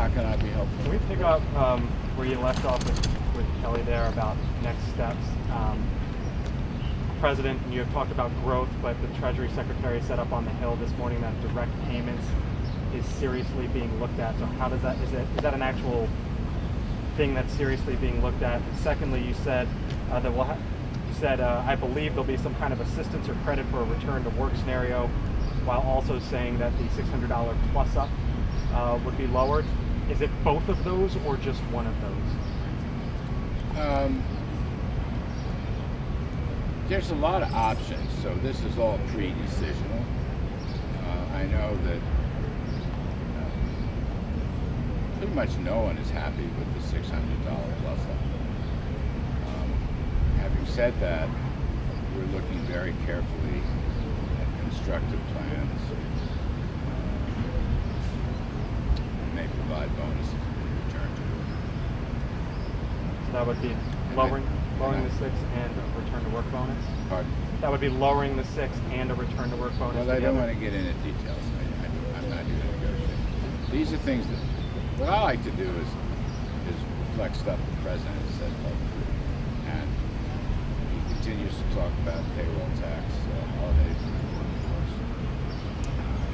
How can I be helpful? Can we pick up where you left off with Kelly there about next steps? President, and you have talked about growth, but the Treasury Secretary said up on the Hill this morning that direct payments is seriously being looked at. So how does that, is that an actual thing that's seriously being looked at? And secondly, you said I believe there'll be some kind of assistance or credit for a return to work scenario, while also saying that the $600 plus up would be lowered. Is it both of those or just one of those? There's a lot of options, so this is all pre-decisional. I know that pretty much no one is happy with the $600 plus up. Having said that, we're looking very carefully at constructive plans. And may provide bonuses in return to work. So that would be lowering the 6 and a return to work bonus? Pardon? That would be lowering the 6 and a return to work bonus. Well, I don't want to get into details. I'm not here to negotiate. These are things that, what I like to do is reflect stuff the president has said publicly. And he continues to talk about payroll tax, holiday for the workforce,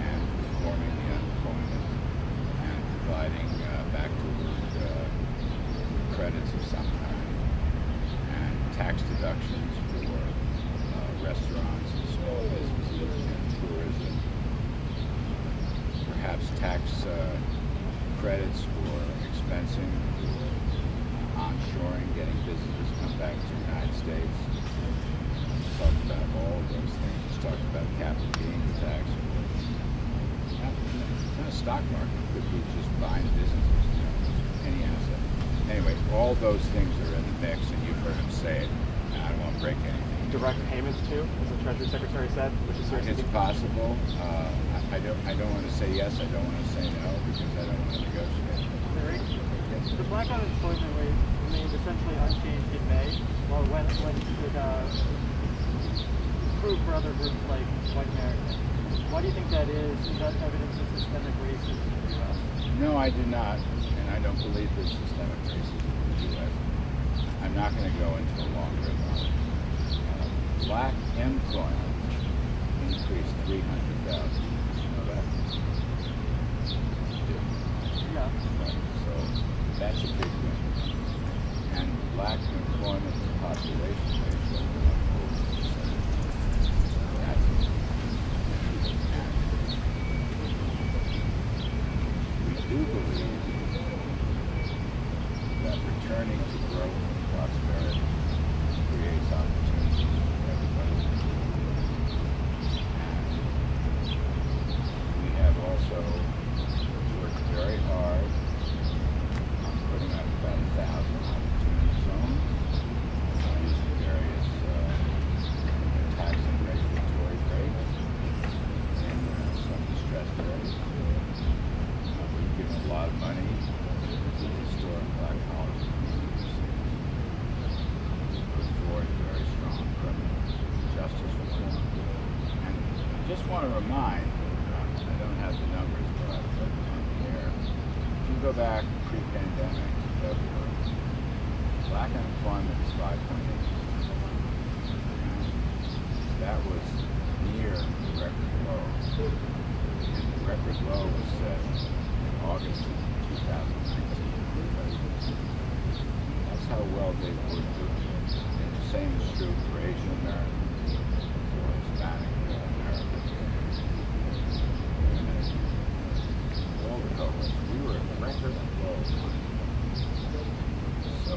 and reforming the unemployment, and providing back to work credits of some kind, and tax deductions for restaurants and small businesses and tourism, perhaps tax credits for expensing, for onshoring, getting businesses to come back to the United States. He's talked about all of those things. He's talked about capital gains tax. It's not a stock market. It could be just buying businesses, any asset. Anyway, all those things are in the mix, and you've heard him say it, and I don't want to break anything. Direct payments too, as the Treasury Secretary said, which is seriously. It's possible. I don't want to say yes. I don't want to say no because I don't want to negotiate. Larry, Yes. the blackout unemployment rate remained essentially unchanged in May, while when it improved for other groups like white Americans. Why do you think that is? Is that evidence of systemic racism in the U.S.? No, I do not, and I don't believe there's systemic racism in the U.S. I'm not going to go into a long riff on it. Black employment increased 300,000. You know that? Yeah. Right. So that's a big win. And black employment to population ratio went up 40%. That's a big win. We do believe that returning to growth and prosperity creates opportunity for everybody. And we have also worked very hard on putting up about 1,000 opportunity zones using various tax and regulatory breaks in some distressed areas. We've given a lot of money to historic black college communities. Put forward very strong criminal justice reform. And I just want to remind, I don't have the numbers, but I've put them on the air. If you go back pre-pandemic to February, black unemployment was 5.8%. That was near the record low. And the record low was set in August of 2019. That's how well they were doing. And the same is true for Asian Americans, for Hispanic Americans, women, all the cohorts. We were at record low. So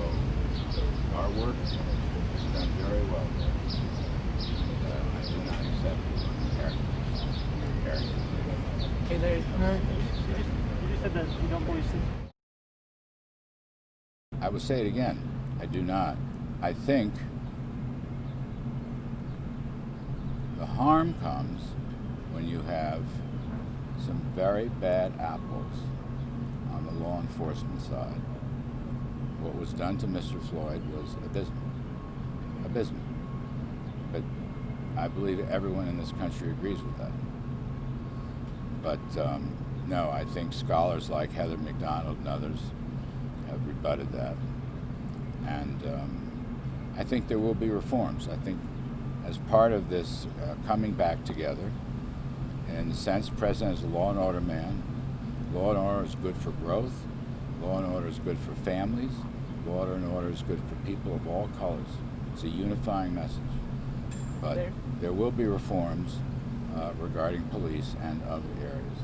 our work has done very well there. I do not accept characters. Hey Larry, you just said that you don't believe I will say it again. I do not. I think the harm comes when you have some very bad apples on the law enforcement side. What was done to Mr. Floyd was abysmal. Abysmal. But I believe everyone in this country agrees with that. But No, I think scholars like Heather McDonald and others have rebutted that. And I think there will be reforms. I think as part of this coming back together, in a sense, the president is a law and order man. Law and order is good for growth. Law and order is good for families. Law and order is good for people of all colors. It's a unifying message. But there will be reforms regarding police and other areas.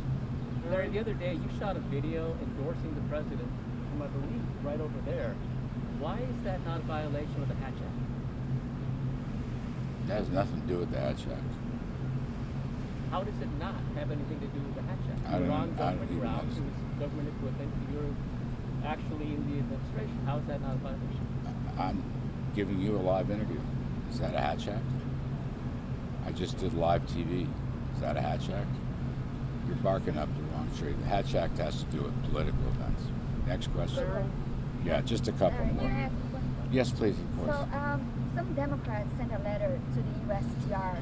Larry, the other day you shot a video endorsing the president from, I believe, right over there. Why is that not a violation of the Hatch Act? That has nothing to do with the Hatch Act. How does it not have anything to do with the Hatch Act? I don't You're on even government grounds, it understand. was government equipment, you're actually in the administration. How is that not a violation? I'm giving you a live interview. Is that a Hatch Act? I just did live TV. Is that a Hatch Act? You're barking up the wrong tree. The Hatch Act has to do with political events. Next question. Yeah, just a couple May I more. ask a question? Yes, please, of course. So, some Democrats sent a letter to the USTR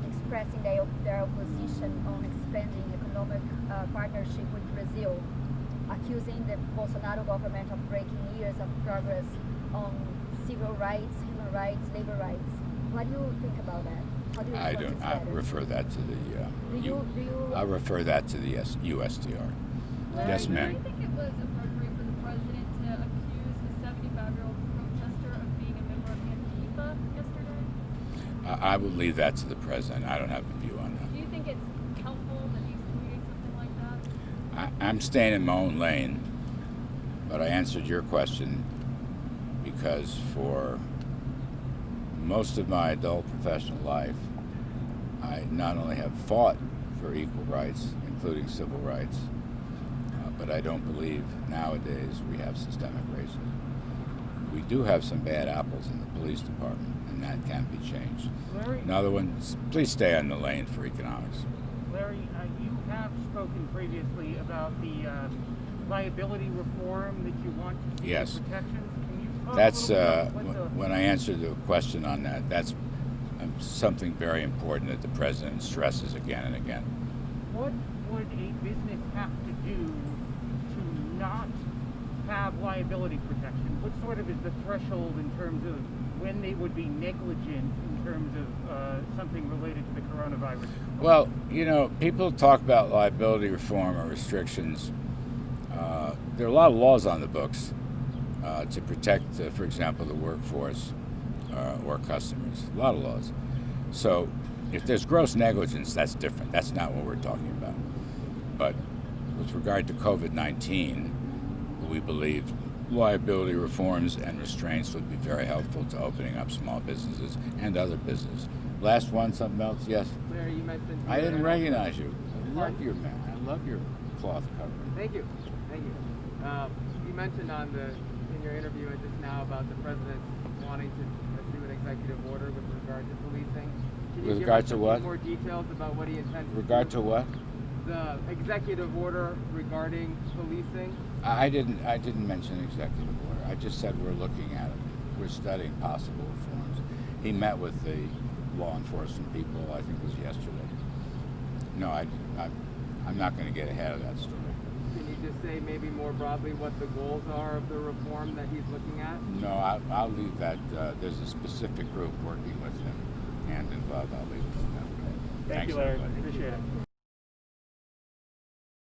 expressing their opposition on expanding economic partnership with Brazil, accusing the Bolsonaro government of breaking years of progress on civil rights, human rights, labor rights. What do you think about that? How do you I respond don't. to I that? refer that to the. Do you? I refer that to the USTR. Yes, Do ma'am. you think it was appropriate for the president to accuse a 75-year-old protester of being a member of Antifa yesterday? I would leave that to the president. I don't have a view on Do you think it's helpful that he's tweeting something like that? I'm staying in my own lane, but I answered your question because for most of my adult professional life, I not only have fought for equal rights, including civil rights, but I don't believe nowadays we have systemic racism. We do have some bad apples in the police department, and that can be changed. Larry, Another one, please stay on the lane for economics. Larry, you have spoken previously about the liability reform that you want to see. Yes. Protections. Can you talk That's a little bit about what the when I answered the question on that. That's something very important that the president stresses again and again. what would a business have to do to not have liability protection? What sort of is the threshold in terms of when they would be negligent in terms of something related to the coronavirus? Well, people talk about liability reform or restrictions. There are a lot of laws on the books to protect, for example, the workforce or customers. A lot of laws. So if there's gross negligence, that's different. That's not what we're talking about. But with regard to COVID-19, we believe liability reforms and restraints would be very helpful to opening up small businesses and other businesses. Last one, something else? Yes? Larry, you mentioned. I didn't recognize you. I love your man. I love your cloth covering. Thank you. Thank you. You mentioned in your interview just now about the president wanting to do an executive order with regard to policing. Can you With give regard us to a what? few more details about what he intends to Regard do? to what? The executive order regarding policing. I didn't mention executive order. I just said we're looking at it. We're studying possible reforms. He met with the law enforcement people, I think it was yesterday. No, I'm not going to get ahead of that story. Can you just say maybe more broadly what the goals are of the reform that he's looking at? No, I'll leave that. There's a specific group working with him, hand in glove. I'll leave it to them. Thank you, Larry. Appreciate it.